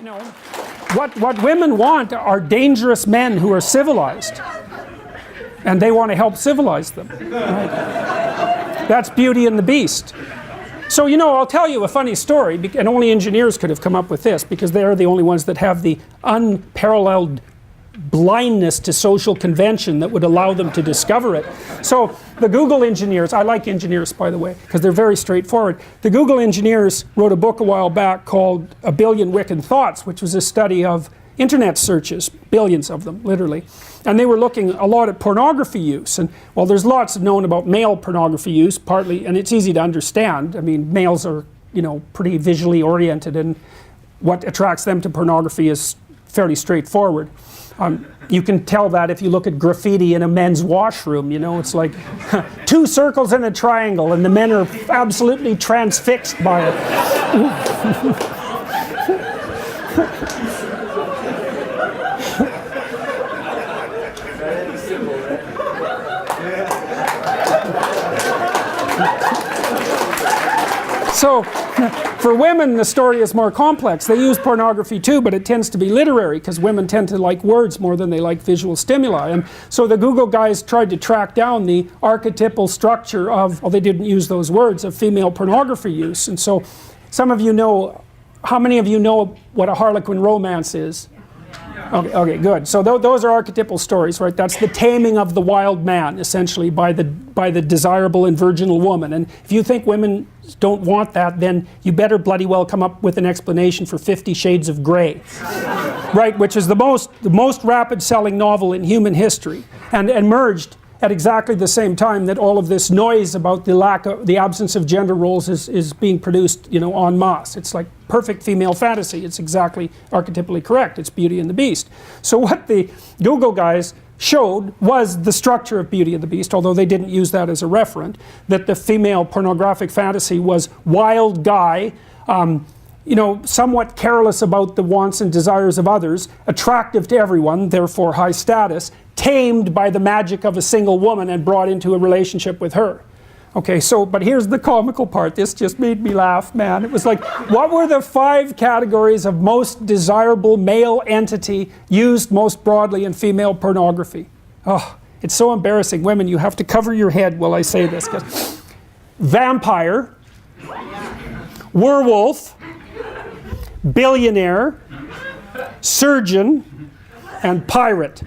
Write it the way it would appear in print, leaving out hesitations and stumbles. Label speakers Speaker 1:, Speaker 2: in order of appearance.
Speaker 1: You know, what women want are dangerous men who are civilized, and they want to help civilize them. Right? That's Beauty and the Beast. So, you know, I'll tell you a funny story, and only engineers could have come up with this, because they're the only ones that have the unparalleled blindness to social convention that would allow them to discover it. So the Google engineers, I like engineers, by the way, because they're very straightforward. The Google engineers wrote a book a while back called A Billion Wicked Thoughts, which was a study of internet searches, billions of them, literally. And they were looking a lot at pornography use. And, well, there's lots known about male pornography use, partly, and it's easy to understand. I mean, males are, you know, pretty visually oriented, and what attracts them to pornography is fairly straightforward. You can tell that if you look at graffiti in a men's washroom. You know, it's like 2 circles in a triangle, and the men are absolutely transfixed by it. So, for women, the story is more complex. They use pornography too, but it tends to be literary, because women tend to like words more than they like visual stimuli. And so the Google guys tried to track down the archetypal structure of, well, they didn't use those words, of female pornography use. And so some of you know, how many of you know what a Harlequin romance is? Okay, good. So those are archetypal stories, right? That's the taming of the wild man, essentially, by the desirable and virginal woman. And if you think women don't want that, then you better bloody well come up with an explanation for 50 Shades of Grey, right? Which is the most rapid-selling novel in human history, and emerged at exactly the same time that all of this noise about the absence of gender roles is being produced, you know, en masse. It's like perfect female fantasy. It's exactly archetypally correct. It's Beauty and the Beast. So what the Google guys showed was the structure of Beauty and the Beast, although they didn't use that as a referent, that the female pornographic fantasy was wild guy, you know, somewhat careless about the wants and desires of others, attractive to everyone, therefore high status, tamed by the magic of a single woman and brought into a relationship with her. Okay, so, but here's the comical part. This just made me laugh, man. It was like, what were the 5 categories of most desirable male entity used most broadly in female pornography? Oh, it's so embarrassing. Women, you have to cover your head while I say this. Vampire, werewolf, billionaire, surgeon, and pirate.